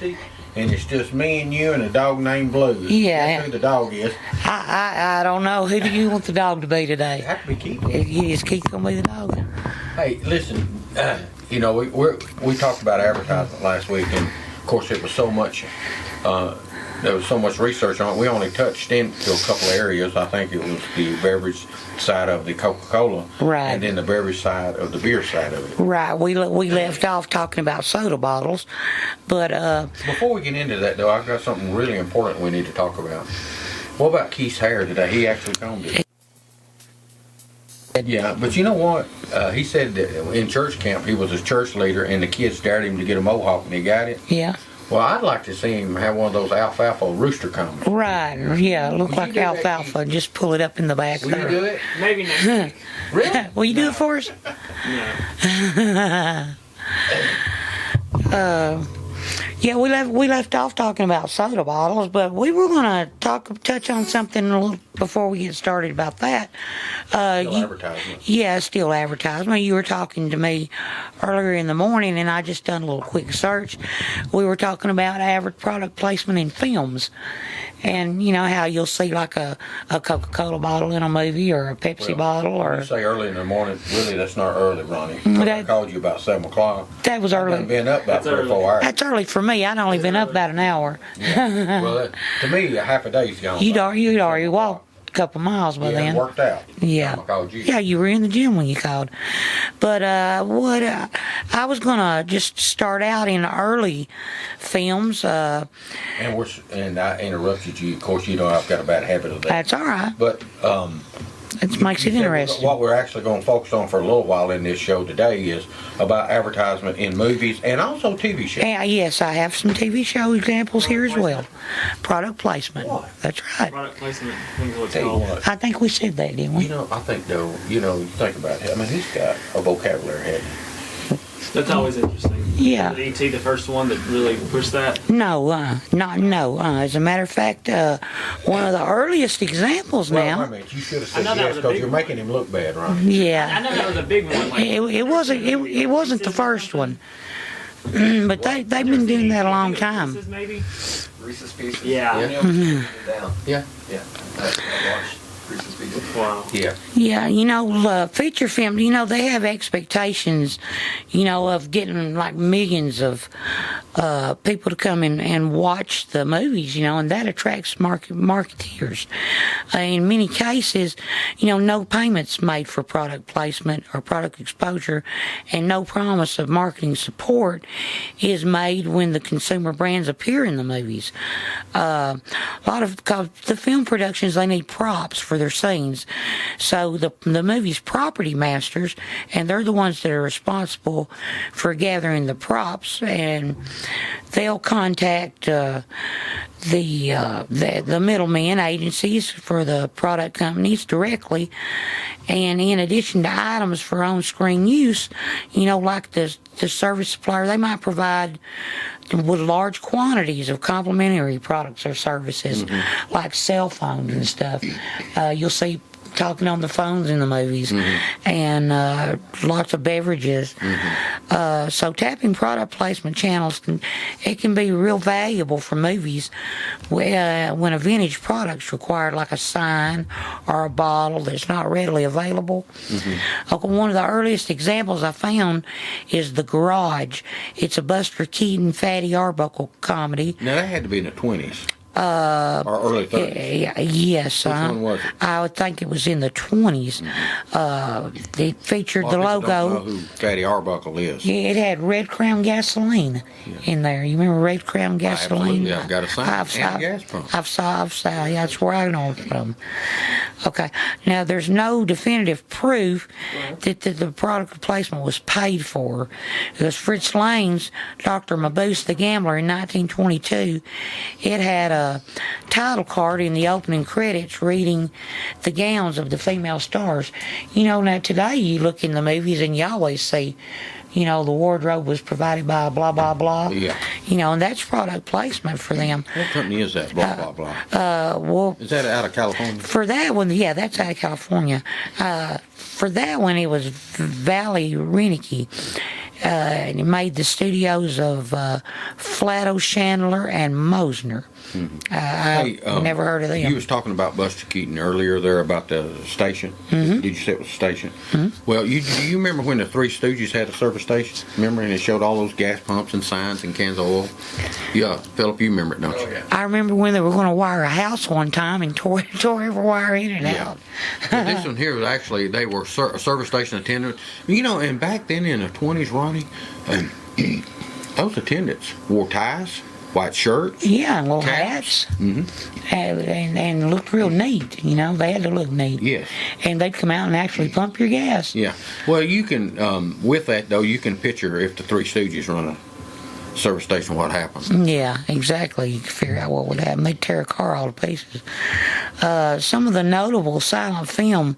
Wednesday, and it's just me and you and a dog named Blue. Yeah. That's who the dog is. I don't know. Who do you want the dog to be It today? have to be Keith. Is Keith gonna be the dog? Hey, listen. You know, we talked about advertisement last week, and of course it was so much. There was so much research on it. We only touched into a couple of areas. I think it was the beverage side of the Coca-Cola, Right. and then the beverage side of the beer side of it. Right. We left off talking about soda bottles, but Before we get into that, though, I've got something really important we need to talk about. What about Keith's hair today? He actually combed it. Yeah, but you know what? He said that in church camp he was a church leader, and the kids dared him to get a mohawk, and he got it. yeah. Well, I'd like to see him have one of those alfalfa rooster combs. Right. Yeah. Look Would you like do that, alfalfa. Just pull it up in the back Will you there. do it? Maybe next week. Really? Will you do it for us? No. Yeah, we left off talking about soda bottles, but we were gonna touch on something a little before we get started about that. No advertisement. Yeah, still advertisement. You were talking to me earlier in the morning, and I just done a little quick search. We were talking about average product placement in films, and you know how you'll see like a Coca-Cola bottle in a movie or a Pepsi bottle, When or you say early in the morning, really that's not early, Ronnie. 'Cause I That- called you about 7 o'clock. that was I've early. been up about That's 3 or 4 hours. That's early for me. I'd only been up about an hour. Well, to me, a half a day's gone. You'd already walked a couple miles by Yeah, then. it worked out. Yeah. I called you. Yeah, you were in the gym when you called. But I was gonna just start out in early films. And I interrupted you. Of course, you know I've got a bad habit of that. That's all right. But It makes it interesting. what we're actually going to focus on for a little while in this show today is about advertisement in movies and also TV shows. Yeah, yes, I have some TV show examples here as well. Product placement. What? That's right. Product placement. I think is what it's Tell you called. what, I think we said that, didn't we? you know, I think though, you know, think about it. I mean, he's got a vocabulary, hasn't he? That's always interesting. Yeah. Was E.T. the first one that really pushed that? No, no. As a matter of fact, one of the earliest examples Well, now. wait a minute, you should have said I know that yes was a because big you're one. making him look bad, right? I Yeah. know that was a big one. Like, It wasn't the first one. But they've been doing that a long time. Pieces, maybe? Reese's Pieces. Yeah. Down. Yeah. Yeah. I watched Reese's Pieces. Wow. Yeah. Yeah, you know, feature film, you know, they have expectations, you know, of getting like millions of people to come in and watch the movies, you know, and that attracts marketeers. In many cases, you know, no payments made for product placement or product exposure, and no promise of marketing support is made when the consumer brands appear in the movies. A lot of, cause the film productions, they need props for their scenes. So the movie's property masters, and they're the ones that are responsible for gathering the props, and they'll contact the middlemen agencies for the product companies directly. And in addition to items for on-screen use, you know, like the service supplier, they might provide with large quantities of complementary products or services, like cell phones and stuff. You'll see talking on the phones in the movies, and lots of beverages. So tapping product placement channels can be real valuable for movies when a vintage product's required, like a sign or a bottle that's not readily available. One of the earliest examples I found is The Garage. It's a Buster Keaton, Fatty Arbuckle comedy. Now that had to be in the 20s. Or early 30s. Yes, Which one was it? I would think it was in the 20s. It featured the A lot of people logo. don't know who Fatty Arbuckle is. Yeah, it had Red Crown gasoline in there. You remember Red Crown gasoline? Absolutely. I've got a sign and a gas pump. Yeah, that's where I know it from. Okay. Now, there's no definitive proof that the product placement was paid for, because Fritz Lang's Dr. Mabuse the Gambler in 1922, it had a title card in the opening credits reading the gowns of the female stars. You know, now today you look in the movies and you always see, you know, the wardrobe was provided by blah, blah, blah. Yeah. You know, and that's product placement for them. What company is that? Blah, blah, blah. Well, Is that out of California? for that one, yeah, that's out of California. For that one, it was Valley Renicky. and it made the studios of Flatto, Chandler, and Mosner. Hey, I never heard of them. You was talking about Buster Keaton earlier there about the station. Did you say it was a station? Well, do you remember when the Three Stooges had a service station? Remember, and it showed all those gas pumps and signs and cans of oil? Yeah, Philip, you remember it, don't you? I remember when they were going to wire a house one time and tore every wire in and Yeah. out. But this one here was actually, they were a service station attendant. You know, and back then in the 20s, Ronnie, those attendants wore ties, white shirts. Yeah, and little Caps. hats. And looked real neat, you know. They had to look neat. Yes. And they'd come out and actually pump your gas. Yeah. Well, you can, with that though, you can picture if the Three Stooges run a service station, what happened. Yeah, exactly. You can figure out what would happen. They'd tear a car all to pieces. Some of the notable silent film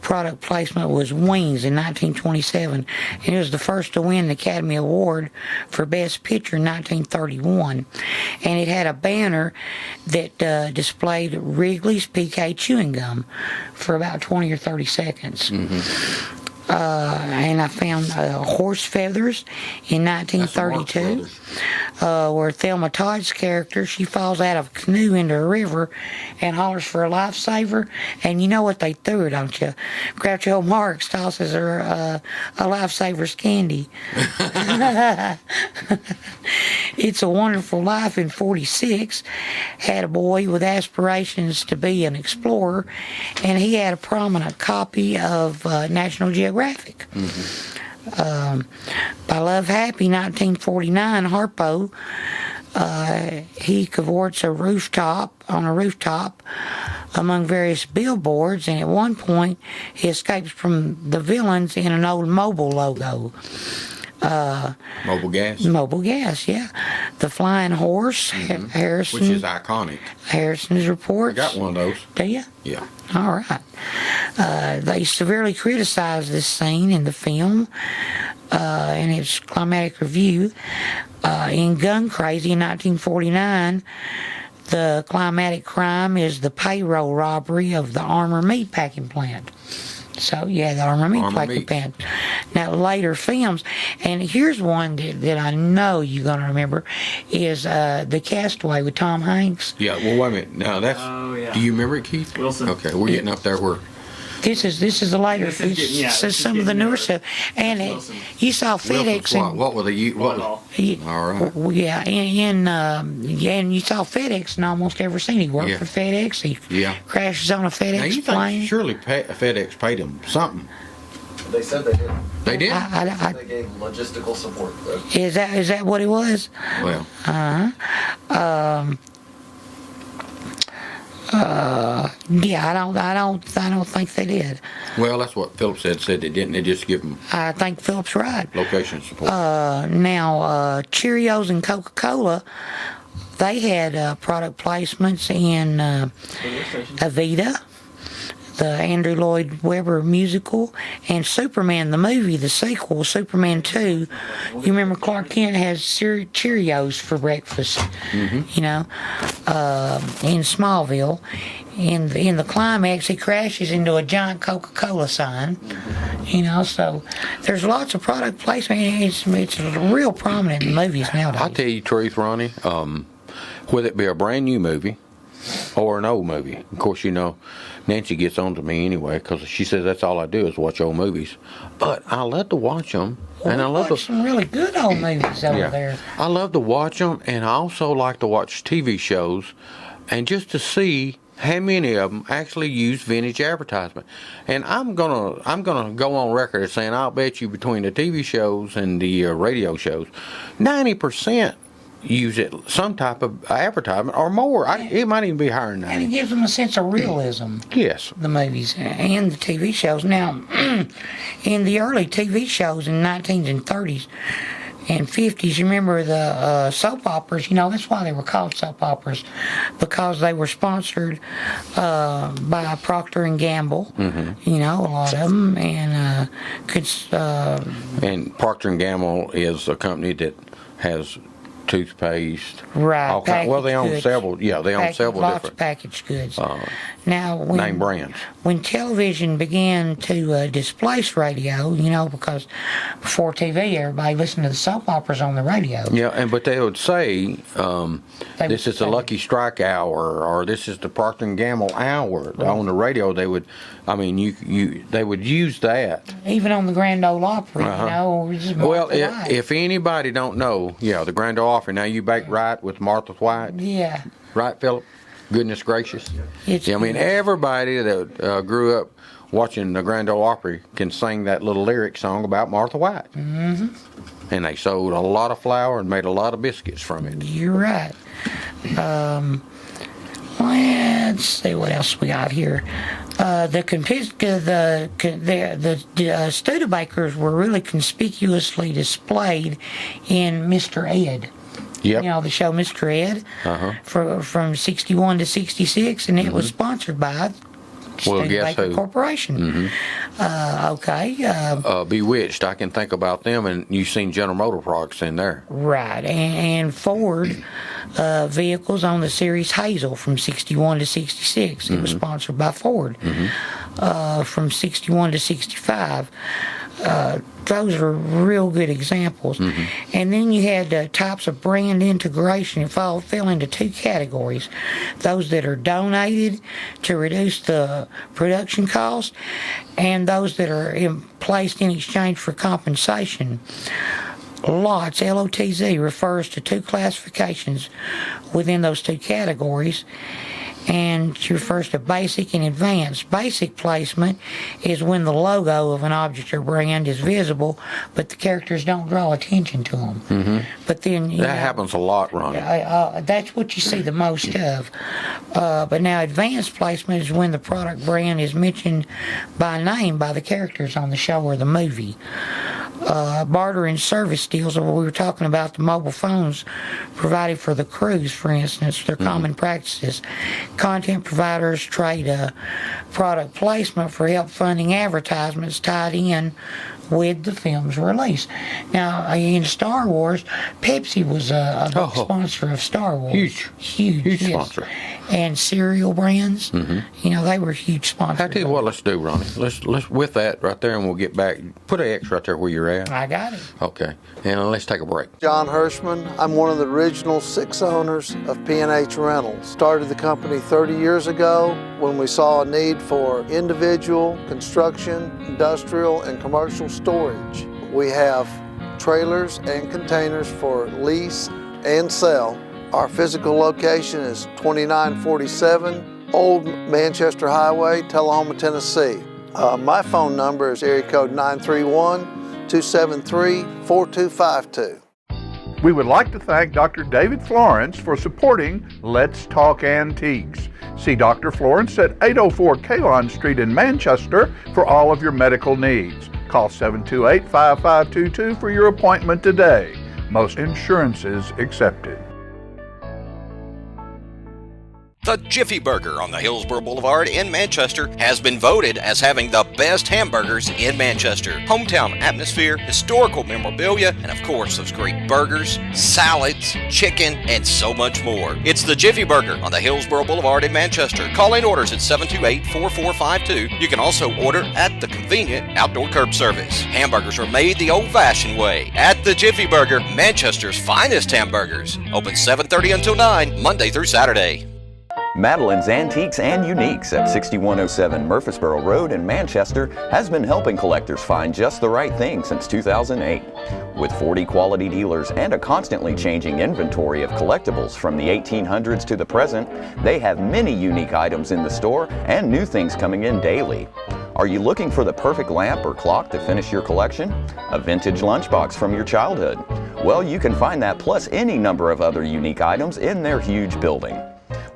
product placement was Wings in 1927, and it was the first to win the Academy Award for Best Picture in 1931. And it had a banner that displayed Wrigley's PK chewing gum for about 20 or 30 seconds. And I found Horse Feathers in That's the Marx 1932, Brothers. where Thelma Todd's character, she falls out of a canoe into a river and hollers for a lifesaver. And you know what they threw her, don't you? Groucho Marx tosses her a lifesaver's candy. It's a Wonderful Life in 46 had a boy with aspirations to be an explorer, and he had a prominent copy of National Geographic. By Love Happy, 1949, Harpo, he cavorts on a rooftop among various billboards, and at one point he escapes from the villains in an old Mobil logo. Mobile gas. Mobil gas, yeah. The Flying Horse, Harrison. Which is iconic. Harrison's I reports. got one of those. Do you? Yeah. All right. They severely criticized this scene in the film in its climatic review. In Gun Crazy in 1949, the climatic crime is the payroll robbery of the Armour meatpacking plant. So, yeah, the Armour meatpacking Meats. plant. Now, later films, and here's one that I know you're going to remember, is The Castaway with Tom Hanks. Yeah, well, wait a minute. Now, that's... Oh, yeah. Do you remember it, Keith? Wilson. Okay, we're getting up there where... This is the later. This is getting- yeah, this this is is some of the getting newer newer. stuff, and Wilson. you saw FedEx Wilson's what? What were the... What was, all right. Yeah, and you saw FedEx in almost every scene. He worked Yeah. for FedEx. He Yeah. crashes on a Now, FedEx you plane. think surely FedEx paid him something. They said they did. They did? They gave logistical support. Is that what it was? Well, Yeah, I don't think they did. well, that's what Philip said they didn't. They just give him I think Philip's right. location support. Now, Cheerios and Coca-Cola, they had product placements in Evita, the Andrew Lloyd Webber musical, and Superman the movie, the sequel, Superman 2. You remember Clark Kent has Cheerios for breakfast, you know, in Smallville. In the climax, he crashes into a giant Coca-Cola sign, you know, so there's lots of product placement. It's real prominent in movies nowadays. I'll tell you the truth, Ronnie. Whether it be a brand new movie or an old movie. Of course, you know, Nancy gets on to me anyway because she says that's all I do is watch old movies. But I love to watch them, and I love Watch some really good old movies over there. I love to watch them, and I also like to watch TV shows, and just to see how many of them actually use vintage advertisement. And I'm gonna go on record as saying I'll bet you between the TV shows and the radio shows, 90% use it some type of advertisement or more. It might even be higher than And it 90. gives them a sense of realism, Yes. the movies and the TV shows. Now, in the early TV shows in the 19s and 30s and 50s, you remember the soap operas, you know, that's why they were called soap operas, because they were sponsored by Procter & Gamble, you know, a lot of them, and And Procter & Gamble is a company that has toothpaste. Right. Well, they packaged own goods. several. Yeah, they own several Lots different of packaged goods. Now, name brands. when television began to displace radio, because before TV, everybody listened to the soap operas on the radio. Yeah, but they would say, this is the say- Lucky Strike hour, or this is the Procter and Gamble hour. On the radio, they would, they would use that. Even on the Grand Ole Opry, just Well, Martha White. if anybody don't know, the Grand Ole Opry. Now you bake right with Martha White, Yeah. right, Philip? Goodness gracious. It's Yeah, everybody that grew up watching the Grand Ole Opry can sing that little lyric song about Martha White. Mm-hmm. And they sold a lot of flour and made a lot of biscuits from it. You're right. Let's see what else we got here. The Studebakers were really conspicuously displayed in Mr. Ed. Yep. The show Mr. Ed from 61 to 66, and it was sponsored by Well, guess Studebaker who? Corporation. Okay. Bewitched, I can think about them, and you've seen General Motor products in there. Right, and Ford vehicles on the series Hazel from 61 to 66. It was sponsored by Ford. From 61 to 65. Those are real good examples. And then you had types of brand integration. It fell into two categories. Those that are donated to reduce the production cost, and those that are placed in exchange for compensation. LOTZ, L-O-T-Z, refers to two classifications within those two categories, and it refers to basic and advanced. Basic placement is when the logo of an object or brand is visible, but the characters don't draw attention to them. But then That happens a lot, Ronnie. that's what you see the most of. But now advanced placement is when the product brand is mentioned by name by the characters on the show or the movie. Barter and service deals, we were talking about the mobile phones provided for the crews, for instance, their common practices. Content providers trade product placement for help funding advertisements tied in with the film's release. Now, in Star Wars, Pepsi was a big sponsor of Star Wars. Huge yes. sponsor. And cereal brands, they were huge sponsors. I tell you what, let's do, Ronnie. Let's with that right there, and we'll get back. Put an X right there where you're at. I got it. Okay, and let's take a break. John Hirschman. I'm one of the original 6 owners of P&H Rentals. Started the company 30 years ago when we saw a need for individual, construction, industrial, and commercial storage. We have trailers and containers for lease and sell. Our physical location is 2947 Old Manchester Highway, Tullahoma, Tennessee. My phone number is area code 931-273-4252. We would like to thank Dr. David Florence for supporting Let's Talk Antiques. See Dr. Florence at 804 Kalon Street in Manchester for all of your medical needs. Call 728-5522 for your appointment today. Most insurances accepted. The Jiffy Burger on the Hillsborough Boulevard in Manchester has been voted as having the best hamburgers in Manchester. Hometown atmosphere, historical memorabilia, and of course those great burgers, salads, chicken, and so much more. It's the Jiffy Burger on the Hillsborough Boulevard in Manchester. Call in orders at 728-4452. You can also order at the convenient outdoor curb service. Hamburgers are made the old-fashioned way at the Jiffy Burger, Manchester's finest hamburgers. Open 7:30 until 9, Monday through Saturday. Madeline's Antiques and Uniques at 6107 Murfreesboro Road in Manchester has been helping collectors find just the right thing since 2008. With 40 quality dealers and a constantly changing inventory of collectibles from the 1800s to the present, they have many unique items in the store and new things coming in daily. Are you looking for the perfect lamp or clock to finish your collection? A vintage lunchbox from your childhood? Well, you can find that plus any number of other unique items in their huge building.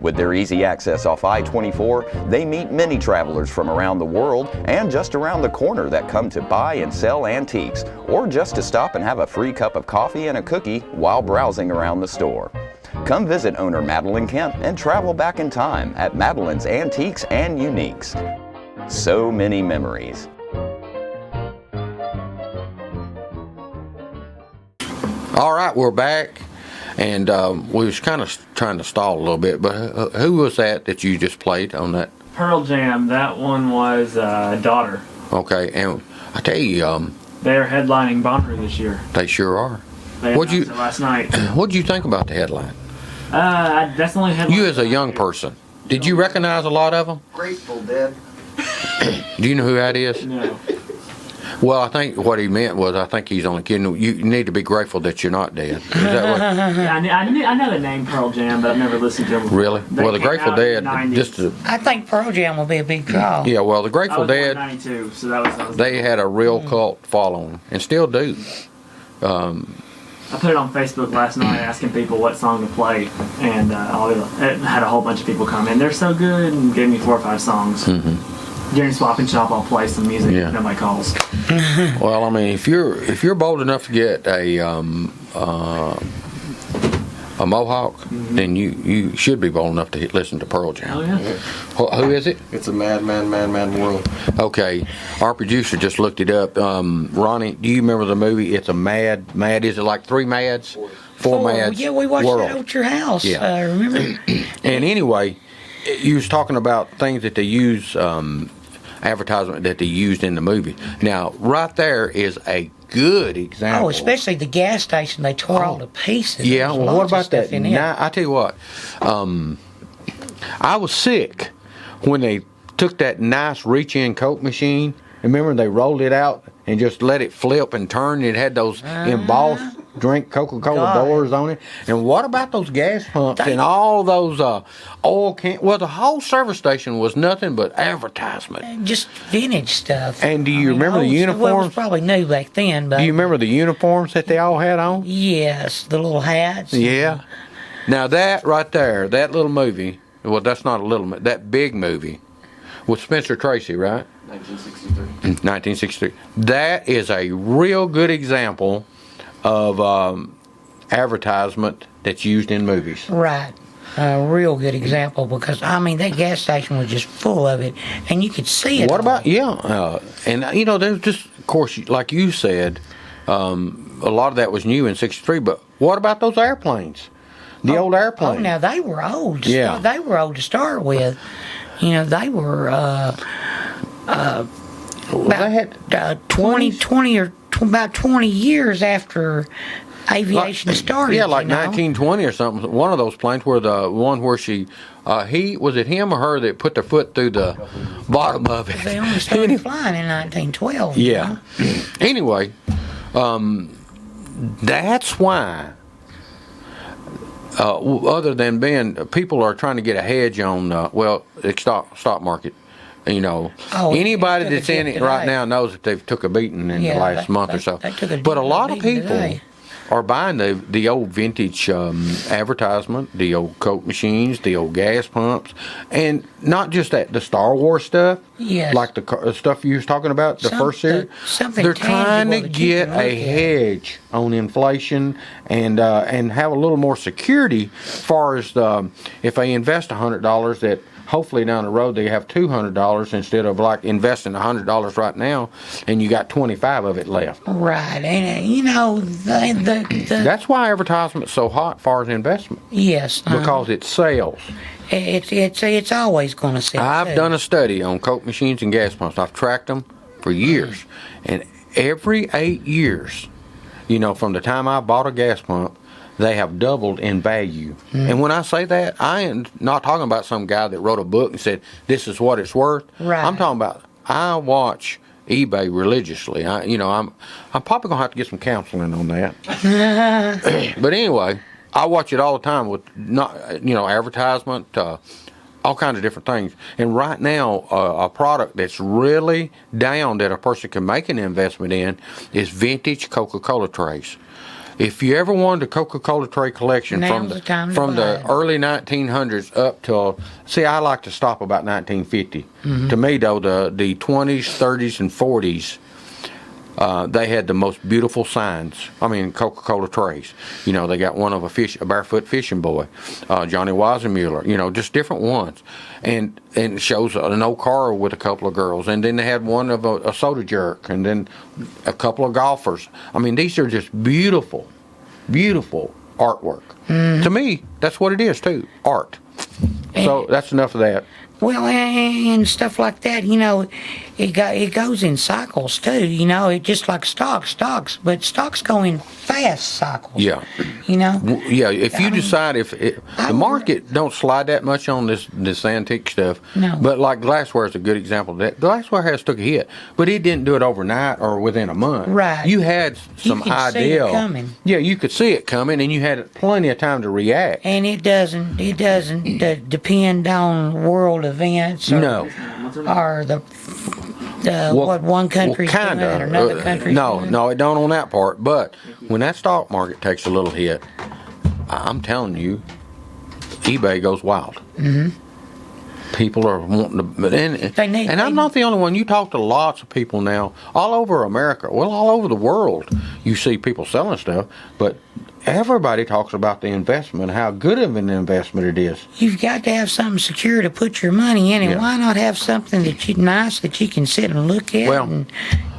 With their easy access off I-24, they meet many travelers from around the world and just around the corner that come to buy and sell antiques, or just to stop and have a free cup of coffee and a cookie while browsing around the store. Come visit owner Madeline Kemp and travel back in time at Madeline's Antiques and Uniques. So many memories. All right, we're back. And we was kind of trying to stall a little bit, but who was that you just played on that? Pearl Jam. That one was Daughter. Okay, and I tell you, They're headlining Bonnaroo this year. they sure are. They What'd you- announced it last night. What'd you think about the headline? That's the only headline. You as a young person, did you recognize a lot of them? Grateful Dead. Do you know who that is? No. Well, I think what he meant was, I think he's only kidding. You need to be grateful that you're not dead. Is that what? Yeah, I know the name Pearl Jam, but I've never listened to them. Really? They Well, the came Grateful out in Dead, the 90s. just to, I think Pearl Jam will be a big draw. yeah. Well, the I Grateful was born in Dead, 92, so that was they had a real cult following, and still do. I put it on Facebook last night asking people what song to play, and it had a whole bunch of people come in. They're so good, and gave me 4 or 5 songs. During Swap and Shop, I'll play some music Yeah. if nobody calls. Well, I mean, if you're bold enough to get a Mohawk, then you should be bold enough to listen to Pearl Jam. Oh yeah. Who is it? It's a mad world. Okay, our producer just looked it up. Ronnie, do you remember the movie? It's a mad. Is it like 3 Mads? 4 Mads. Yeah, we watched World. that at your house. Yeah. Remember? And anyway, you was talking about things that they use, advertisement that they used in the movie. Now, right there is a good example. Oh, especially the gas station. They tore all to pieces. Yeah, There was well, lots what of about stuff that? in there. I tell you what, I was sick when they took that nice reach-in Coke machine. Remember, they rolled it out and just let it flip and turn. It had those embossed drink Coca-Cola God. doors on it. And what about those gas pumps and all those oil cans? Well, the whole service station was nothing but advertisement. Just vintage stuff. And do you remember the old stuff. Well, it was uniforms? probably new back then, but Do you remember the uniforms that they all had on? yes, the little hats. Yeah. Now that right there, that little movie, well, that's not a little, that big movie with Spencer Tracy, right? 1963. 1963. That is a real good example of advertisement that's used in movies. Right. A real good example because, I mean, that gas station was just full of it, and you could see it. What all. about, and you know, there's just, of course, like you said, a lot of that was new in 63, but what about those airplanes? The old airplanes. Oh, now they were old. Yeah. They were old to start with. You know, they were They had about 20 years after aviation started. Yeah, like you know? 1920 or something. One of those planes where the one where she, was it him or her that put their foot through the bottom of it? They only started flying in 1912. Yeah. Anyway, that's why. Other than being, people are trying to get a hedge on, the stock market. You know, Oh, anybody it took that's a in dip it right today. now knows that they've took a beating in the Yeah, last month or so. they took a But a lot of beating people today. are buying the old vintage advertisement, the old Coke machines, the old gas pumps, and not just that, the Star Wars stuff. Yes. Like the stuff you was talking about, the first series. Something They're trying to tangible that you get can look a at. hedge on inflation and have a little more security as far as if they invest $100 that hopefully down the road they have $200 instead of like investing $100 right now and you got 25 of it left. Right, and you know the That's why advertisement's so hot as far as investment, yes, because it sells. it's always going to sell. I've too. done a study on Coke machines and gas pumps. I've tracked them for years, and every 8 years, you know, from the time I bought a gas pump, they have doubled in value. And when I say that, I am not talking about some guy that wrote a book and said, this is what it's worth. Right. I'm talking about, I watch eBay religiously. I'm probably going to have to get some counseling on that. But anyway, I watch it all the time with, advertisement, all kinds of different things. And right now, a product that's really down that a person can make an investment in is vintage Coca-Cola trays. If you ever wanted a Coca-Cola tray collection Now's the time to from buy the it. early 1900s up till, I like to stop about 1950. Mm-hmm. To me, though, the 20s, 30s, and 40s, they had the most beautiful signs. I mean, Coca-Cola trays. You know, they got one of a barefoot fishing boy, Johnny Weisenmuller. Just different ones, and it shows an old car with a couple of girls, and then they had one of a soda jerk, and then a couple of golfers. I mean, these are just beautiful, beautiful artwork. To me, that's what it is too, art. So that's enough of that. Well, and stuff like that, it goes in cycles too. It just like stocks, but stocks go in fast cycles. Yeah. Yeah, if you decide the market don't slide that much on this antique stuff. No. But like glassware is a good example of that. Glassware has took a hit, but it didn't do it overnight or within a month. Right. You had some could idea. see it coming. Yeah, you could see it coming, and you had plenty of time to react. And it doesn't depend on world events or, No. or what one country's doing or another country's doing. No, it don't on that part. But when that stock market takes a little hit, I'm telling you, eBay goes wild. Mm-hmm. People are wanting to, and I'm not the only one. You talk to lots of people now, all over America, all over the world. You see people selling stuff, but everybody talks about the investment, how good of an investment it is. You've got to have something secure to put your money in, and Yeah. why not have something nice that you can sit and look at and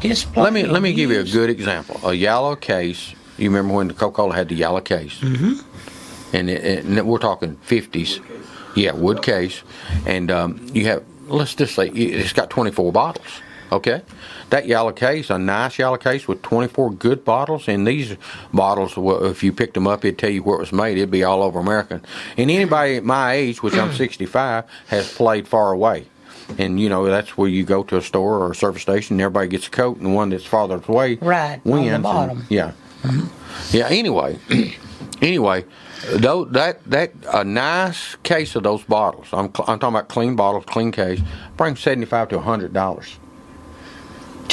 display? Let me give you a good example. A yellow case. You remember when the Coca-Cola had the yellow case? Mm-hmm. And we're talking 50s. Yeah, wood case. And you have, let's just say, it's got 24 bottles. Okay? That yellow case, a nice yellow case with 24 good bottles. And these bottles, if you picked them up, it'd tell you where it was made. It'd be all over America. And anybody at my age, which I'm 65, has played far away. And, that's where you go to a store or a service station and everybody gets a coat, and the one that's farther away wins. On the bottom. Yeah. Yeah, anyway, though that a nice case of those bottles. I'm talking about clean bottles, clean case. Bring $75 to $100.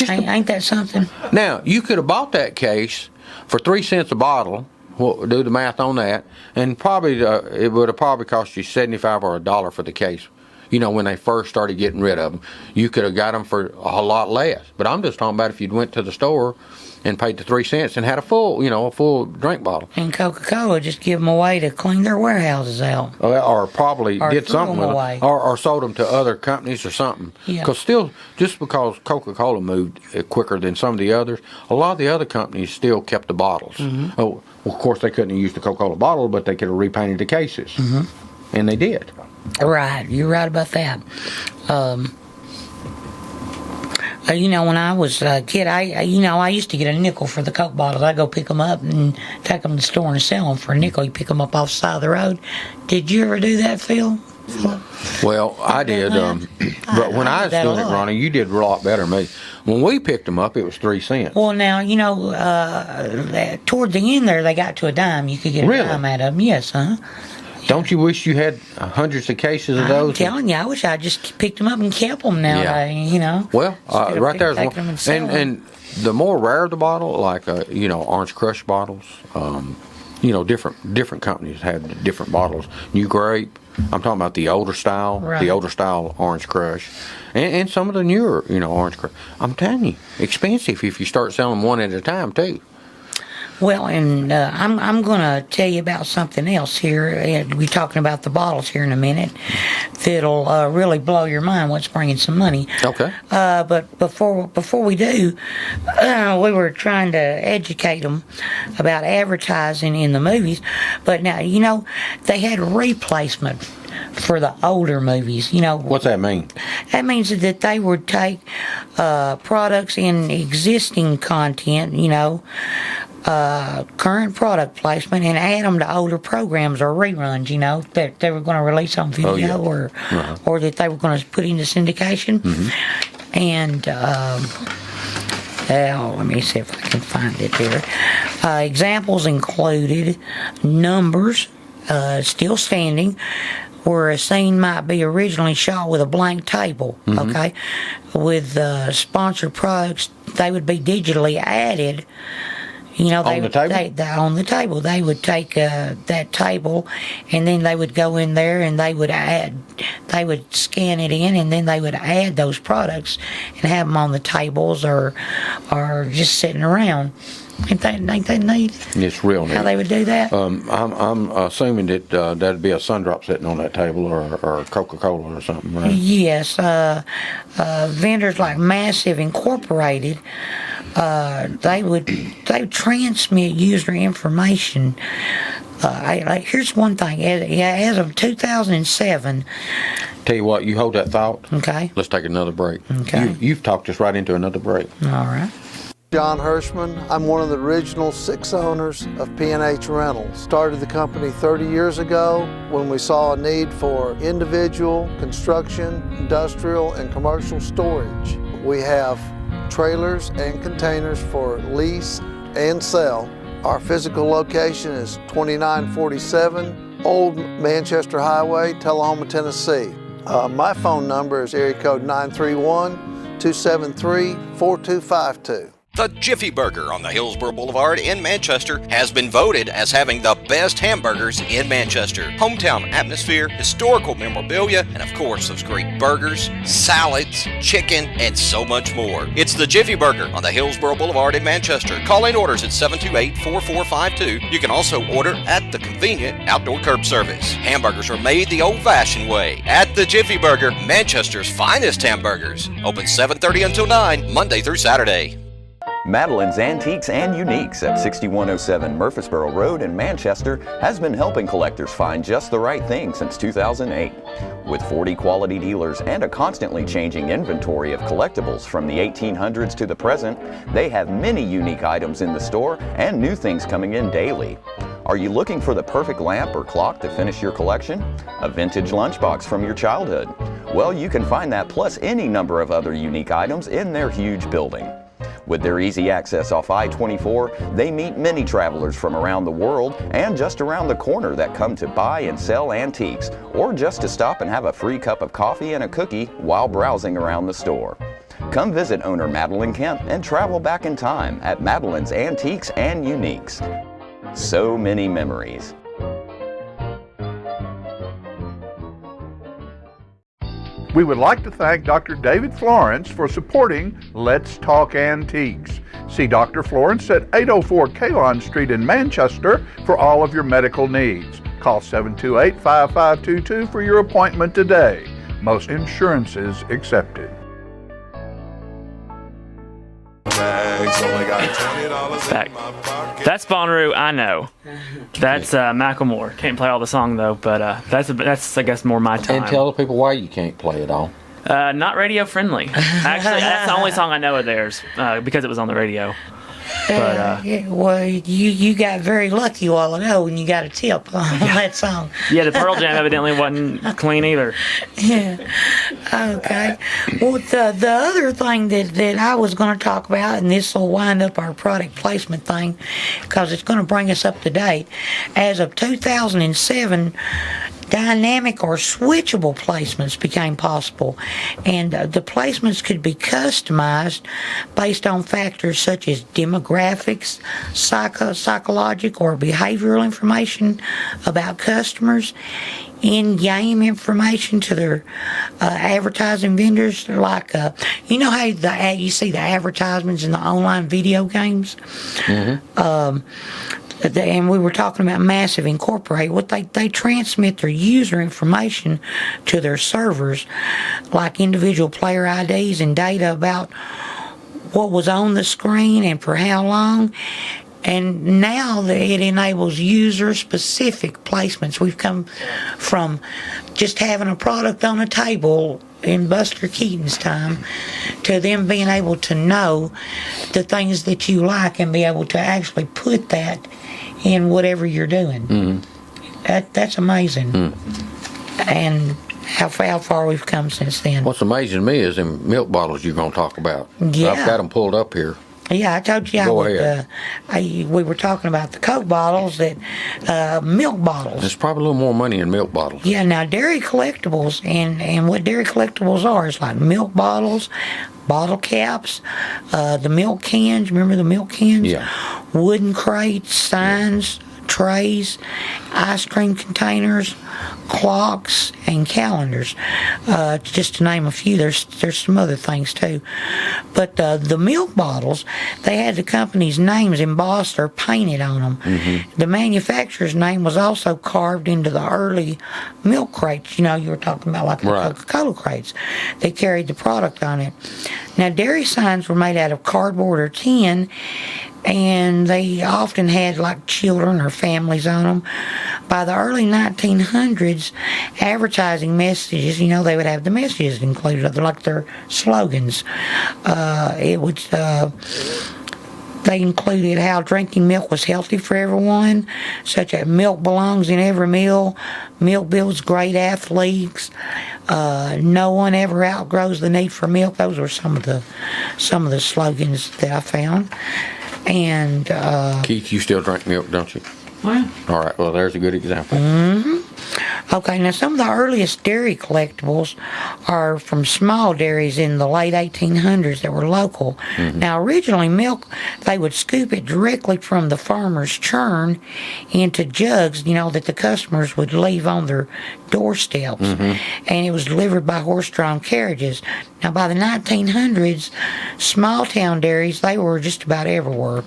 Ain't that something? Now you could have bought that case for 3 cents a bottle. Well, do the math on that, and probably it would have probably cost you $75 or $1 for the case. When they first started getting rid of them, you could have got them for a lot less. But I'm just talking about if you went to the store and paid the 3 cents and had a full drink bottle. And Coca-Cola just give them away to clean their warehouses out. Or probably Or did threw something them with away. them. Or sold them to other companies or something. Yeah. Because still, just because Coca-Cola moved quicker than some of the others, a lot of the other companies still kept the bottles. Mm-hmm. Oh, well, of course, they couldn't have used the Coca-Cola bottle, but they could have repainted the cases. Mm-hmm. And they did. Right, you're right about that. When I was a kid, I used to get a nickel for the Coke bottles. I'd go pick them up and take them to the store and sell them for a nickel. You pick them up off the side of the road. Did you ever do that, Phil? Well, I did. But when I was doing it, Ronnie, you did a lot better than me. When we picked them up, it was 3 cents. Well, now, toward the end there, they got to a dime. You could get a dime out of them. Yes, huh? Don't you wish you had hundreds of cases of those? I'm telling you, I wish I just picked them up and kept them now. Yeah. Well, right there's one. And the more rare the bottle, like Orange Crush bottles, different companies have different bottles. New Grape. I'm talking about the older style, the older style Orange Crush, and some of the newer, Orange Crush. I'm telling you, expensive if you start selling them one at a time too. Well, and I'm going to tell you about something else here. We're talking about the bottles here in a minute. That'll really blow your mind. What's bringing some money? Okay. But before we do, we were trying to educate them about advertising in the movies. But now, they had a replacement for the older movies. What's that mean? That means that they would take products in existing content, current product placement, and add them to older programs or reruns, that they were going to release on video or that they were going to put into syndication. Mm-hmm. And let me see if I can find it there. Examples included Numbers, Still Standing, where a scene might be originally shot with a blank table, okay? With sponsored products, they would be digitally added. On the table? On the table. They would take that table, and then they would go in there and they would scan it in, and then they would add those products and have them on the tables or just sitting around. Ain't that neat? It's real neat. How they would do that? I'm assuming that that'd be a Sundrop sitting on that table or Coca-Cola or something, right? Yes. Vendors like Massive Incorporated, they would transmit user information Here's one thing. As of 2007, Tell you what, you hold that thought. okay, Let's take another break. Okay. You've talked us right into another break. all right. John Hirschman. I'm one of the original 6 owners of P&H Rentals. Started the company 30 years ago when we saw a need for individual, construction, industrial, and commercial storage. We have trailers and containers for lease and sell. Our physical location is 2947 Old Manchester Highway, Tullahoma, Tennessee. My phone number is area code 931-273-4252. The Jiffy Burger on the Hillsborough Boulevard in Manchester has been voted as having the best hamburgers in Manchester. Hometown atmosphere, historical memorabilia, and of course those great burgers, salads, chicken, and so much more. It's the Jiffy Burger on the Hillsborough Boulevard in Manchester. Call in orders at 728-4452. You can also order at the convenient outdoor curb service. Hamburgers are made the old-fashioned way at the Jiffy Burger, Manchester's finest hamburgers. Open 7:30 until 9, Monday through Saturday. Madeline's Antiques and Uniques at 6107 Murfreesboro Road in Manchester has been helping collectors find just the right thing since 2008. With 40 quality dealers and a constantly changing inventory of collectibles from the 1800s to the present, they have many unique items in the store and new things coming in daily. Are you looking for the perfect lamp or clock to finish your collection? A vintage lunchbox from your childhood? Well, you can find that plus any number of other unique items in their huge building. With their easy access off I-24, they meet many travelers from around the world and just around the corner that come to buy and sell antiques, or just to stop and have a free cup of coffee and a cookie while browsing around the store. Come visit owner Madeline Kemp and travel back in time at Madeline's Antiques and Uniques. So many memories. We would like to thank Dr. David Florence for supporting Let's Talk Antiques. See Dr. Florence at 804 Kalon Street in Manchester for all of your medical needs. Call 728-5522 for your appointment today. Most insurances accepted. Back. That's Bonnaroo, I know. That's Macklemore. Can't play all the song though, but that's I guess more my time. And tell the people why you can't play it all. Not radio friendly. Actually, that's the only song I know of theirs because it was on the radio. But Well, you got very lucky a while ago when you got a tip on that song. yeah, the Pearl Jam evidently wasn't clean either. Yeah. Okay. Well, the other thing that I was going to talk about, and this will wind up our product placement thing, because it's going to bring us up to date. As of 2007, dynamic or switchable placements became possible, and the placements could be customized based on factors such as demographics, psychological or behavioral information about customers, in-game information to their advertising vendors, like you know how you see the advertisements in the online video games. And we were talking about Massive Incorporate. What they transmit their user information to their servers, like individual player IDs and data about what was on the screen and for how long. And now that it enables user-specific placements. We've come from just having a product on a table in Buster Keaton's time to them being able to know the things that you like and be able to actually put that in whatever you're doing. Mm-hmm. That's amazing. And how far we've come since then. What's amazing to me is them milk bottles you're going to talk about. Yeah. I've got them pulled up here. Yeah, I told you Go ahead. We were talking about the Coke bottles, that milk bottles. There's probably a little more money in milk bottles. Yeah, now dairy collectibles, and what dairy collectibles are is like milk bottles, bottle caps, the milk cans. Remember the milk cans? Yeah. Wooden crates, signs, trays, ice cream containers, clocks, and calendars, just to name a few. There's some other things too, but the milk bottles, they had the company's names embossed or painted on them. Mm-hmm. The manufacturer's name was also carved into the early milk crates. You know, you were talking about like the Coca-Cola crates. They carried the product on it. Now, dairy signs were made out of cardboard or tin, and they often had like children or families on them. By the early 1900s, advertising messages, they would have the messages included, like their slogans. They included how drinking milk was healthy for everyone, such as milk belongs in every meal, milk builds great athletes, no one ever outgrows the need for milk. Those were some of the slogans that I found. And Keith, you still drink milk, don't you? Oh, yeah. All right, well, there's a good example. okay, now some of the earliest dairy collectibles are from small dairies in the late 1800s that were local. Now, originally, milk, they would scoop it directly from the farmer's churn into jugs, that the customers would leave on their doorsteps. And it was delivered by horse-drawn carriages. Now, by the 1900s, small-town dairies, they were just about everywhere.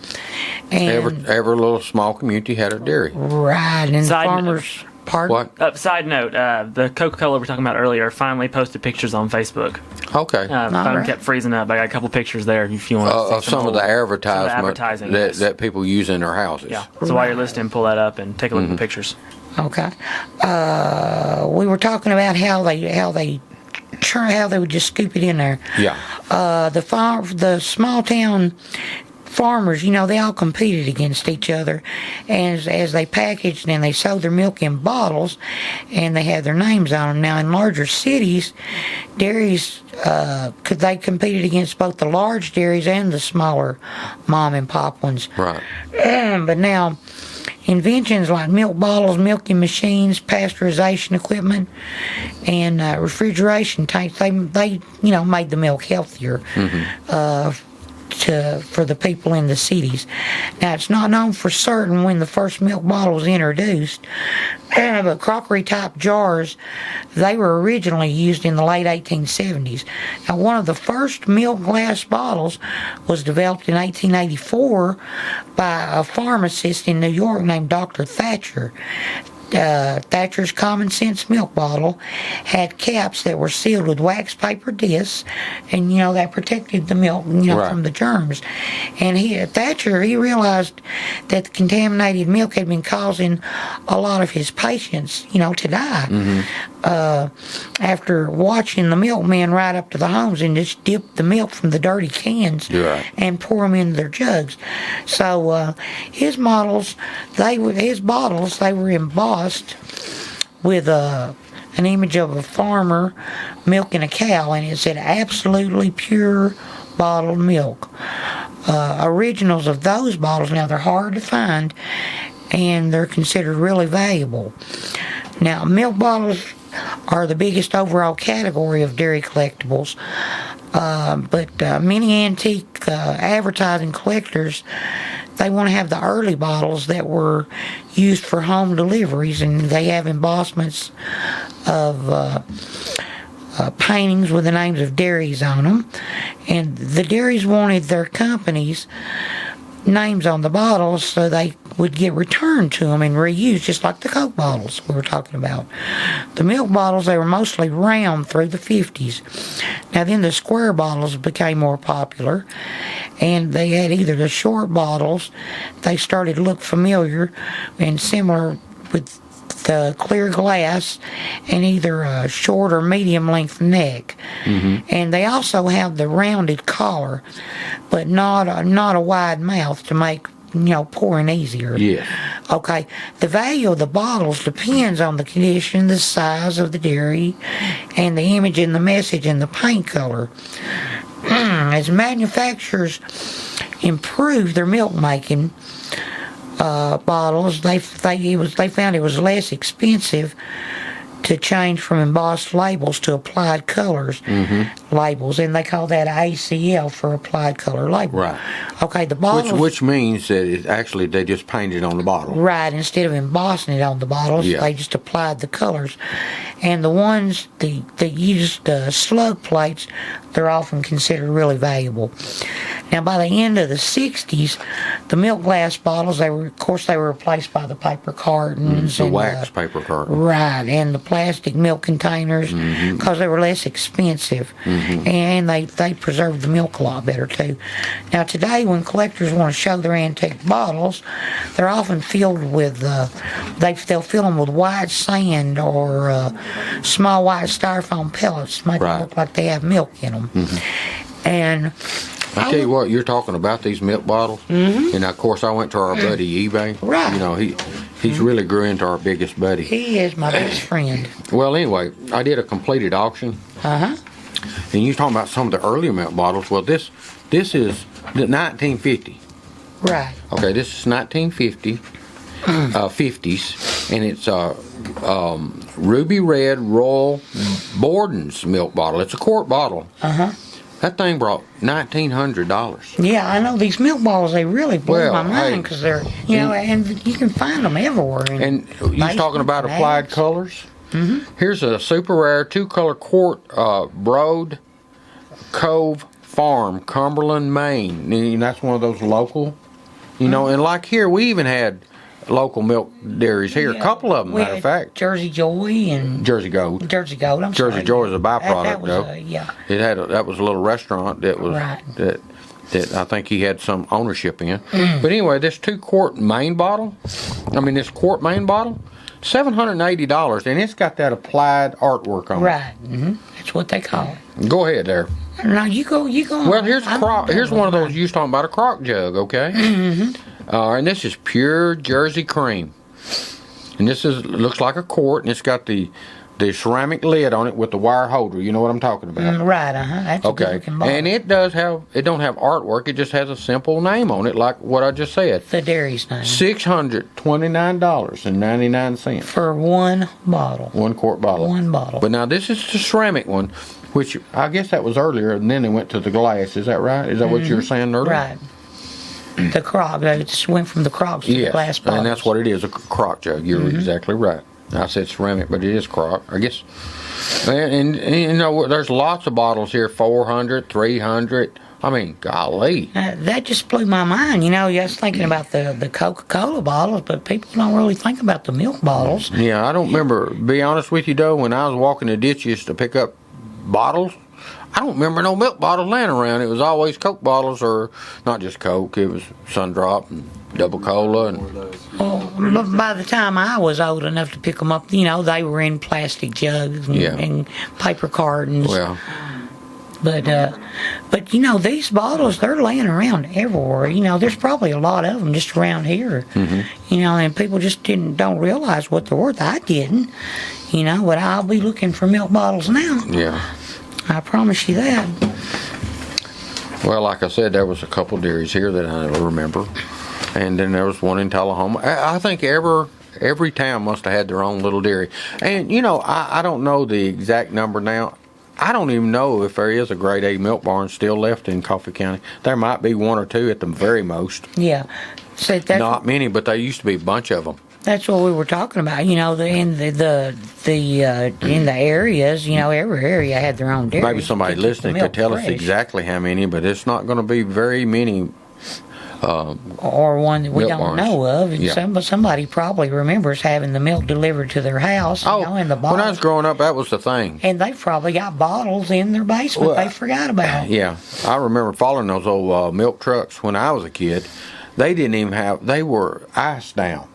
And, Every little small community had a dairy. right, and Side- farmers... Pardon? What? Side note, the Coca-Cola we're talking about earlier finally posted pictures on Facebook. Okay. Phone right. kept freezing up. I got a couple pictures there if you want to see Of some of the advertising yes. that people use in their houses. Yeah. So while you're listening, pull that up and take a look at the pictures. Okay. We were talking about how they would just scoop it in there. Yeah. The small town farmers, they all competed against each other as they packaged and they sold their milk in bottles, and they had their names on them. Now, in larger cities, dairies they competed against both the large dairies and the smaller mom and pop ones. Right. But now, inventions like milk bottles, milking machines, pasteurization equipment, and refrigeration tanks, they made the milk healthier for the people in the cities. Now, it's not known for certain when the first milk bottle was introduced, but crockery-type jars, they were originally used in the late 1870s. Now, one of the first milk glass bottles was developed in 1884 by a pharmacist in New York named Dr. Thatcher. Thatcher's Common Sense milk bottle had caps that were sealed with wax paper discs, and that protected the milk, Right. from the germs. And Thatcher realized that the contaminated milk had been causing a lot of his patients, to die. After watching the milkmen ride up to the homes and just dip the milk from the dirty cans Right. and pour them into their jugs. So his bottles, they were embossed with an image of a farmer milking a cow, and it said absolutely pure bottled milk. Originals of those bottles, now they're hard to find, and they're considered really valuable. Now, milk bottles are the biggest overall category of dairy collectibles, but many antique advertising collectors, they want to have the early bottles that were used for home deliveries, and they have embossments of paintings with the names of dairies on them. And the dairies wanted their companies' names on the bottles so they would get returned to them and reused, just like the Coke bottles we were talking about. The milk bottles, they were mostly round through the 50s. Now then the square bottles became more popular, and they had either the short bottles, they started to look familiar and similar with the clear glass, and either a short or medium length neck. And they also have the rounded collar, but not a wide mouth to make pouring easier. Yes. Okay, the value of the bottles depends on the condition, the size of the dairy, and the image and the message and the paint color. As manufacturers improve their milk making, bottles, they found it was less expensive to change from embossed labels to applied colors labels, and they call that ACL for applied color label. Right. Okay, the bottles. Which means that they just painted on the bottle. Right, instead of embossing it on the bottles, Yeah. they just applied the colors. And the ones that used slug plates, they're often considered really valuable. Now, by the end of the 60s, the milk glass bottles, they were replaced by the paper cartons. The and wax paper carton. Right, and the plastic milk containers, because they were less expensive. and they preserve the milk a lot better too. Now today, when collectors want to show their antique bottles, they're often filled with they'll fill them with white sand or small white styrofoam pellets to make Right. it look like they have milk in them. And I tell you what, you're talking about these milk bottles, and of course I went to our buddy eBay. Right. You know, he's really grew into our biggest buddy. he is my best friend. Well, anyway, I did a completed auction, Uh-huh. and you're talking about some of the earlier milk bottles. Well, this is the 1950. Right. Okay, this is 1950, 50s, and it's ruby red Royal Borden's milk bottle. It's a quart bottle. Uh-huh. That thing brought $1,900. Yeah, I know these milk bottles, they really blow Well, my mind hey, because they're, you know, and you can find them everywhere. And you're talking about basements, applied bags. colors? Here's a super rare 2-color quart Broad Cove Farm, Cumberland, Maine. And that's one of those local, you know, and like here, we even had local milk dairies here. A couple of them, We matter had of fact. Jersey Joy and Jersey Gold. Jersey Gold. I'm Jersey sorry. Joy is a byproduct, that was, though. yeah. It had that was a little restaurant that was Right. that I think he had some ownership in. But anyway, this 2-quart main bottle, this quart main bottle, $780, and it's got that applied artwork on Right. That's what they call it. Go ahead there. it. Now you go. Well, here's a crock. Here's one of those you was talking about, a crock jug, okay? And this is pure Jersey cream, and this looks like a quart, and it's got the ceramic lid on it with the wire holder. You know what I'm talking about? Right. That's a good Okay, looking bottle. and it don't have artwork. It just has a simple name on it, like what I just said. the dairy's name $629.99. for one bottle. 1-quart bottle. One bottle. But now this is the ceramic one, which I guess that was earlier, and then they went to the glass. Is that right? Is that what you were saying earlier? Right. The crock. They just went from the crocks to the Yes, glass bottles. and that's what it is, a crock jug. You're exactly right. I said ceramic, but it is crock, I guess. And you know, there's lots of bottles here, 400, 300. Golly. That just blew my mind. You know, I was thinking about the Coca-Cola bottles, but people don't really think about the milk bottles. Yeah, I don't remember, be honest with you, though, when I was walking the ditches to pick up bottles, I don't remember no milk bottles laying around. It was always Coke bottles, or not just Coke, it was Sundrop and Double Cola. And Well, but by the time I was old enough to pick them up, you know, they were in plastic jugs and, Yeah. and paper cartons. well, But you know, these bottles, they're laying around everywhere. You know, there's probably a lot of them just around here. You know, and people just don't realize what they're worth. I didn't. You know, but I'll be looking for milk bottles now. yeah. I promise you that. Well, like I said, there was a couple dairies here that I remember, and then there was one in Tullahoma. I think every town must have had their own little dairy. And you know, I don't know the exact number now. I don't even know if there is a grade A milk barn still left in Coffee County. There might be one or two at the very most. Yeah. So that's Not many, but there used to be a bunch of them. That's what we were talking about. You know, in the areas, you know, every area had their own dairy. Maybe somebody listening could tell us exactly how many, but it's not going to be very many. Or one that we Milk don't barns. know of. And Yeah. somebody probably remembers having the milk delivered to their house, you know, in the when I was bottles. growing up, that was the thing. And they probably got bottles in their basement Well, they forgot about. Yeah, I remember following those old milk trucks when I was a kid. They didn't even have, they were iced down.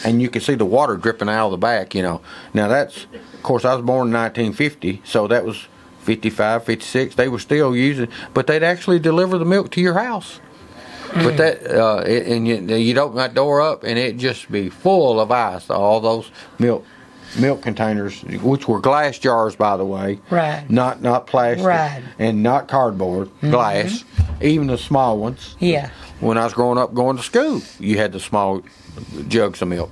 And you could see the water dripping out of the back, you know. Now that's, of course, I was born in 1950, so that was 55, 56. They were still using, but they'd actually deliver the milk to your house. But that, and you'd open that door up and it'd just be full of ice, all those milk containers, which were glass jars, by the way. Right. Not plastic. Right. And not cardboard, glass, even the small ones. Yeah. When I was growing up going to school, you had the small jugs of milk,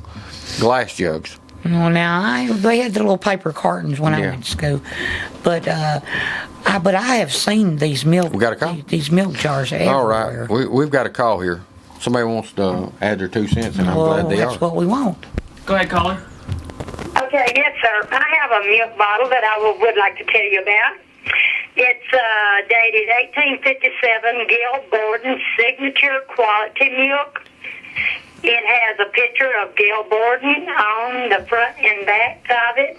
glass jugs. Well, now they had the little paper cartons when I Yeah. went to school, but I have seen these milk. We got a call? These milk jars everywhere. All right, we've got a call here. Somebody wants to add their 2 cents, and I'm Well, glad they that's are. what we want. Go ahead, caller. Okay, yes, sir. I have a milk bottle that I would like to tell you about. It's dated 1857, Gail Borden Signature Quality Milk. It has a picture of Gail Borden on the front and back of it.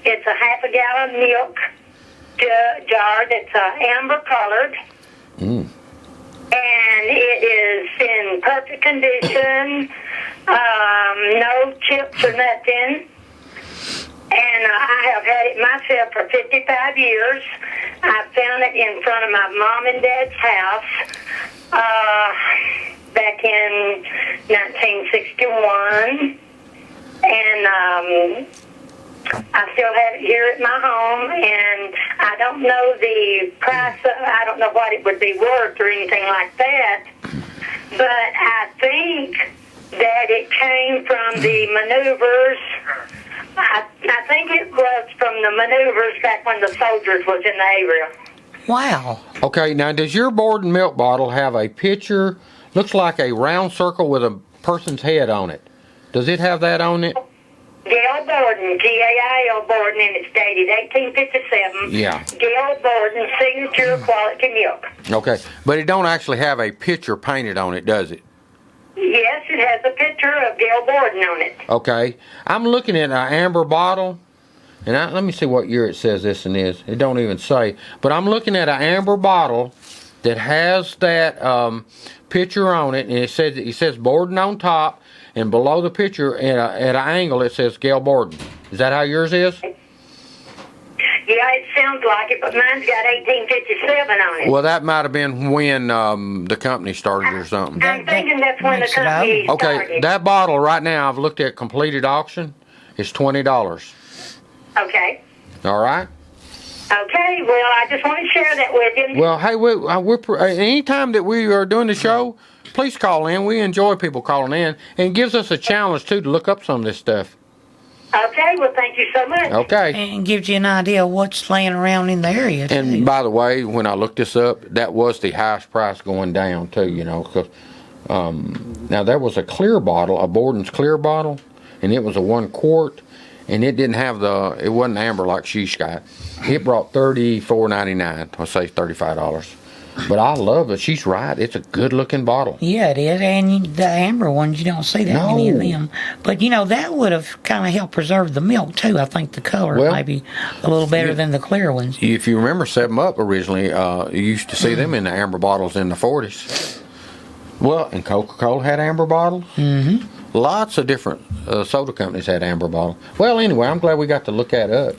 It's a half a gallon milk, jar that's amber colored. And it is in perfect condition, no chips or nothing. And I have had it myself for 55 years. I found it in front of my mom and dad's house back in 1961. And I still have it here at my home, and I don't know the price. I don't know what it would be worth or anything like that. But I think that it came from the maneuvers. I think it was from the maneuvers back when the soldiers was in the area. Wow. Okay, now does your Borden milk bottle have a picture, looks like a round circle with a person's head on it? Does it have that on it? Gail Borden, G-A-I-L Borden, and it's dated 1857. Yeah. Gail Borden, signature quality milk. Okay, but it don't actually have a picture painted on it, does it? Yes, it has a picture of Gail Borden on it. Okay, I'm looking at an amber bottle, and let me see what year it says this and is. It don't even say, but I'm looking at an amber bottle that has that picture on it, and it says Borden on top, and below the picture at an angle it says Gail Borden. Is that how yours is? Yeah, it sounds like it, but mine's got 1857 on it. Well, that might have been when the company started or something. I'm thinking that's when the makes it company out. Okay, started. that bottle right now, I've looked at completed auction, is $20. Okay. All right? Okay, well, I just want to share that with you. Well, hey, anytime that we are doing the show, please call in. We enjoy people calling in, and it gives us a challenge, too, to look up some of this stuff. Okay, well, thank you so much. Okay. And gives you an idea of what's laying around in the area, too. And by the way, when I looked this up, that was the highest price going down, too, you know. Cause, now, there was a clear bottle, a Borden's clear bottle, and it was a 1 quart, and it didn't have it wasn't amber like she's got. It brought $34.99, I'll say $35. But I love it. She's right. It's a good-looking bottle. Yeah, it is. And the amber ones, you don't see that many of them. But, you know, that would have kind of helped preserve the milk, too. I think the color might be a little better than the clear ones. If you remember 7-Up originally, you used to see them in the amber bottles in the 40s. Well, and Coca-Cola had amber bottles. Mm-hmm. Lots of different soda companies had amber bottles. Well, anyway, I'm glad we got to look that up.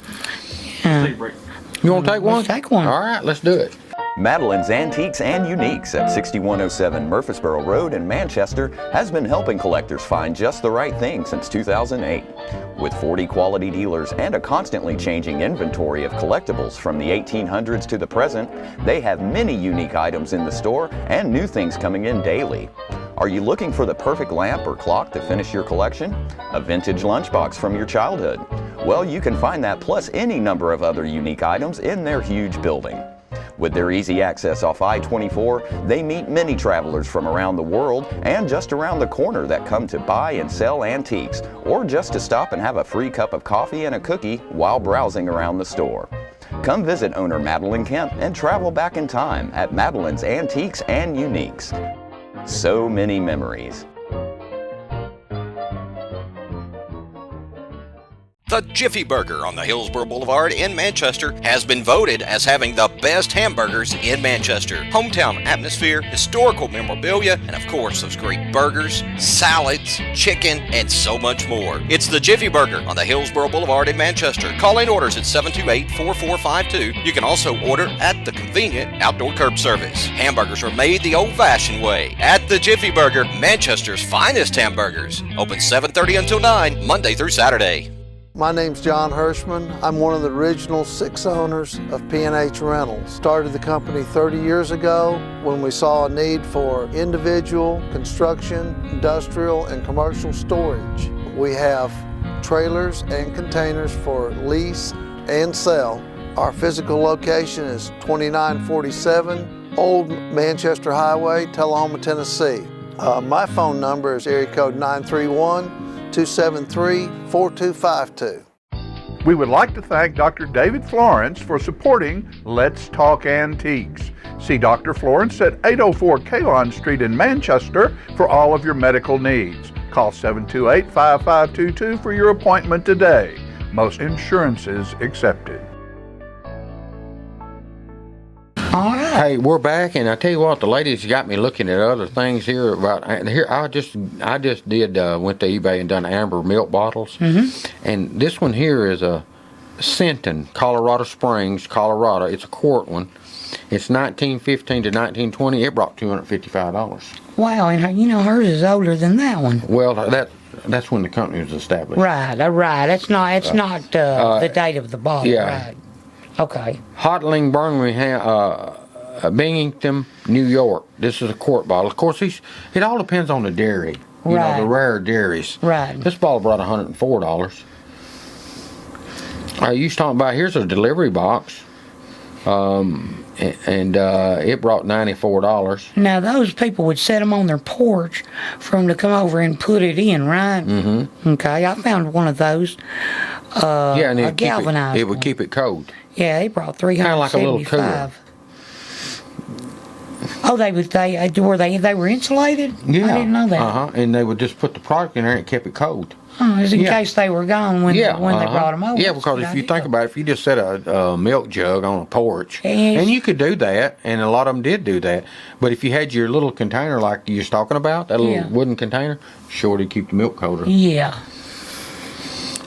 Take a break. You want to take one? Let's take one. All right, let's do it. Madeline's Antiques and Uniques at 6107 Murfreesboro Road in Manchester has been helping collectors find just the right thing since 2008. With 40 quality dealers and a constantly changing inventory of collectibles from the 1800s to the present, they have many unique items in the store and new things coming in daily. Are you looking for the perfect lamp or clock to finish your collection? A vintage lunchbox from your childhood? Well, you can find that plus any number of other unique items in their huge building. With their easy access off I-24, they meet many travelers from around the world and just around the corner that come to buy and sell antiques, or just to stop and have a free cup of coffee and a cookie while browsing around the store. Come visit owner Madeline Kemp and travel back in time at Madeline's Antiques and Uniques. So many memories. The Jiffy Burger on the Hillsborough Boulevard in Manchester has been voted as having the best hamburgers in Manchester. Hometown atmosphere, historical memorabilia, and of course those great burgers, salads, chicken, and so much more. It's the Jiffy Burger on the Hillsborough Boulevard in Manchester. Call in orders at 728-4452. You can also order at the convenient outdoor curb service. Hamburgers are made the old-fashioned way at the Jiffy Burger, Manchester's finest hamburgers. Open 7:30 until 9, Monday through Saturday. My name's John Hirschman. I'm one of the original 6 owners of P&H Rentals. Started the company 30 years ago when we saw a need for individual, construction, industrial, and commercial storage. We have trailers and containers for lease and sell. Our physical location is 2947 Old Manchester Highway, Tullahoma, Tennessee. My phone number is area code 931-273-4252. We would like to thank Dr. David Florence for supporting Let's Talk Antiques. See Dr. Florence at 804 Kalon Street in Manchester for all of your medical needs. Call 728-5522 for your appointment today. Most insurances accepted. All right. Hey, we're back, and I tell you what, the ladies got me looking at other things here about here. I just did went to eBay and done amber milk bottles, and this one here is a Sinton, Colorado Springs, Colorado. It's a quart one. It's 1915 to 1920. It brought $255. Wow, and you know hers is older than that one. Well, that's when the company was established. Right, right. It's not the date of the bottle. yeah. Right. Okay. Hotling Binghamton, New York. This is a quart bottle. Of course, it all depends on the dairy. You know, the rare dairies. Right. This bottle brought $104. You was talking about, here's a delivery box. And it brought $94. Now those people would set them on their porch for them to come over and put it in, right? Mm-hmm. Okay, I found one of those. Yeah, and a galvanized it would one. keep it cold. Yeah, they brought $375. Kinda like a little cooler. Oh, they were insulated? Yeah. I didn't know that. And they would just put the product in there and it kept it cold. Oh, in case they were gone when they brought them over. Yeah, because if you think about it, if you just set a milk jug on a porch, and you could do that, and a lot of them did do that, but if you had your little container like you was talking about, that little wooden container, sure to keep the milk colder. Yeah.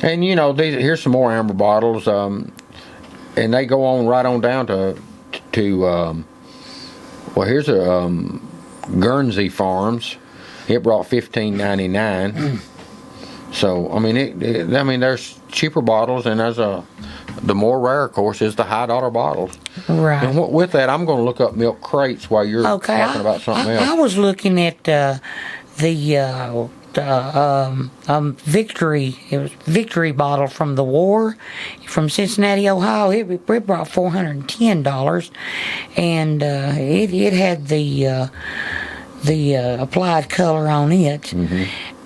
And you know, here's some more amber bottles, and they go on right on down to well, here's a Guernsey Farms. It brought $15.99. So I mean, there's cheaper bottles, and there's the more rare, of course, is the high dollar bottles. Right. And with that, I'm going to look up milk crates while you're talking about something else. I was looking at the Victory. It was Victory bottle from the war, from Cincinnati, Ohio. It brought $410, and it had the applied color on it. Mm-hmm.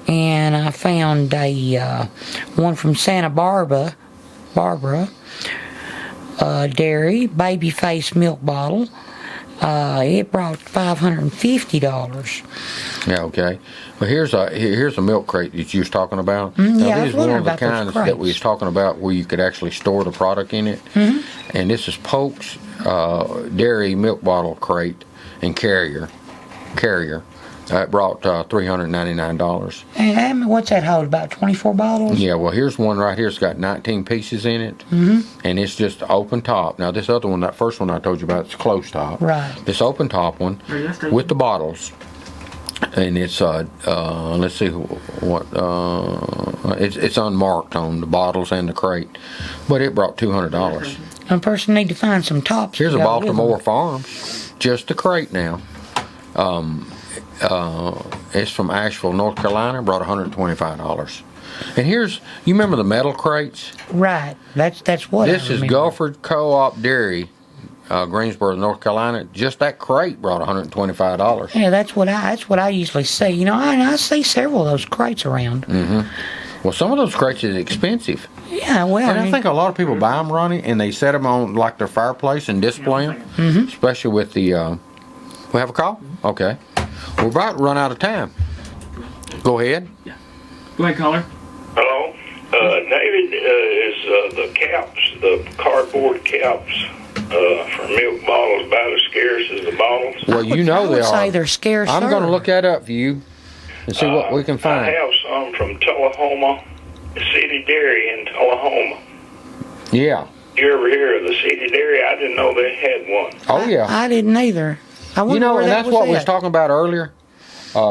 And I found a one from Santa Barbara dairy babyface milk bottle. It brought $550. Yeah, okay. Well, here's a milk crate that you was talking about. Yeah, now, I was this is one of the wondering about those kinds that we was talking about where you could actually store the product in it. Mm-hmm. And this is Polk's dairy milk bottle crate and carrier. It brought $399. And what's that hold? About 24 bottles? Yeah, well, here's one right here. It's got 19 pieces in it. Mm-hmm. And it's just open top. Now, this other one, that first one I told you about, it's closed top. Right. This open top one with the bottles. And it's, let's see what, it's unmarked on the bottles and the crate. But it brought $200. A person need to find some tops. Here's a Baltimore Farms. Just the crate now. It's from Asheville, North Carolina. Brought $125. And you remember the metal crates? Right. That's what This is Gulford Co-op Dairy, Greensboro, North Carolina. Just that crate brought $125. Yeah, that's what I usually see. You know, I see several of those crates around. Mm-hmm. Well, some of those crates is expensive. Yeah, well, and I think a lot of people buy them, Ronnie, and they set them on like their fireplace and display them. Mm-hmm. Especially with the. We have a call? Okay. We're about to run out of time. Go ahead. Yeah. Go ahead, caller. Hello. David, is the caps, the cardboard caps for milk bottles about as scarce as the bottles? Well, you know they are. I would say they're scarce. I'm going to look that up for you and see what we can find. I have some from Tullahoma, City Dairy in Tullahoma. Yeah. You ever hear of the City Dairy? I didn't know they had one. Oh, yeah. I didn't either. You know, and that's what we was talking about earlier. We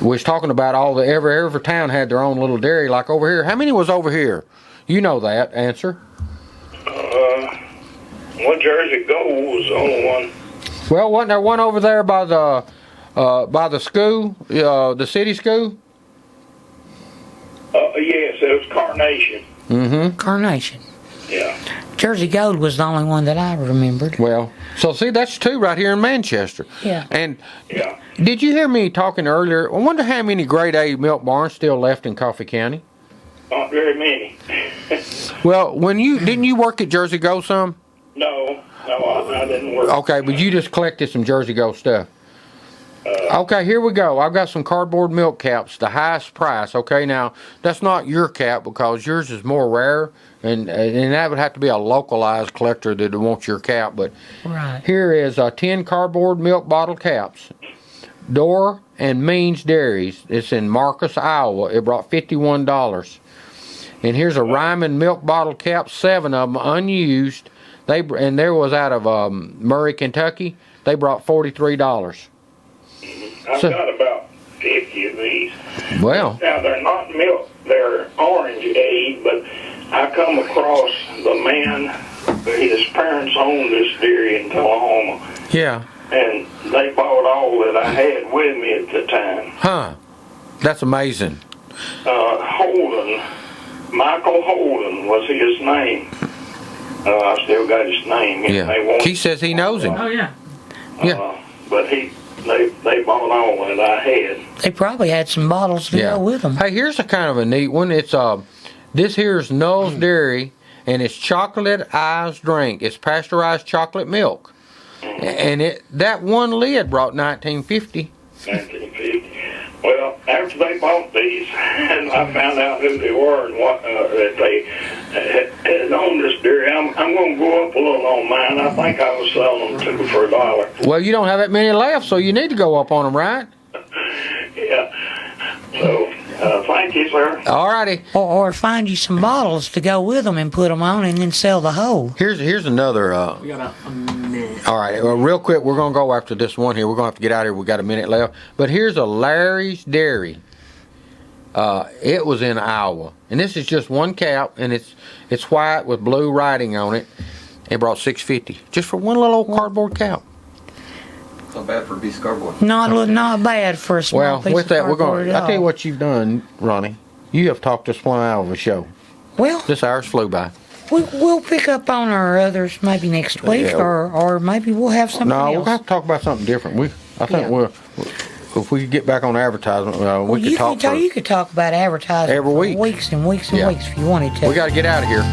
was talking about every town had their own little dairy, like over here. How many was over here? You know that answer. One Jersey Gold was the only one. Well, wasn't there one over there by the school, the city school? Yes, it was Carnation. Mm-hmm. Carnation. Yeah. Jersey Gold was the only one that I remembered. Well, so see, that's two right here in Manchester. Yeah. And did you hear me talking earlier? I wonder how many grade A milk barns still left in Coffee County? Not very many. Well, didn't you work at Jersey Gold some? No, I didn't work. Okay, but you just collected some Jersey Gold stuff. Okay, here we go. I've got some cardboard milk caps, the highest price. Okay, now that's not your cap because yours is more rare, and that would have to be a localized collector that wants your cap. But Right. here is 10 cardboard milk bottle caps. Door and Means Dairies. It's in Marcus, Iowa. It brought $51. And here's a Ryman milk bottle cap, 7 of them unused. And there was out of Murray, Kentucky. They brought $43. I've got about 50 of these. Well, Now, they're not milk, they're orange aid, but I come across the man, his parents owned this dairy in Tullahoma, yeah. and they bought all that I had with me at the time. Huh. That's amazing. Holden, Michael Holden was his name. I still got his name. Yeah. They wanted- He says he knows him. Oh yeah. Yeah. But they bought all that I had. They probably had some bottles to Yeah. go with them. Hey, here's a kind of a neat one. It's this here's Noel's Dairy, and it's chocolate eyes drink. It's pasteurized chocolate milk, and that one lid brought 1950. 1950. Well, after they bought these, and I found out who they were and what that they had owned this dairy, I'm going to go up a little on mine. I think I was selling them two for $1. Well, you don't have that many left, so you need to go up on them, right? Yeah. So, thank you, sir. All righty. Or find you some bottles to go with them and put them on and then sell the whole. Here's another. We got about a minute. All right, well, real quick, we're gonna go after this one here. We're gonna have to get out of here. We got a minute left. But here's a Larry's Dairy. It was in Iowa, and this is just one cap, and it's white with blue writing on it. It brought $6.50 just for one little old cardboard cap. Not bad for a piece of cardboard. Not bad for a small Well, piece with of that, we're cardboard going. at I tell you all. what you've done, Ronnie. You have talked us 1 hour of a show. Well, This hour's flew by. we'll pick up on our others maybe next week, Yeah. or maybe we'll have something No, we'll else. have to talk about something different. I think Yeah. we'll. If we could get back on advertisement, we could talk for. You could talk about advertising Every for week. weeks and weeks and Yeah. weeks if you wanted to. We got to get out of here.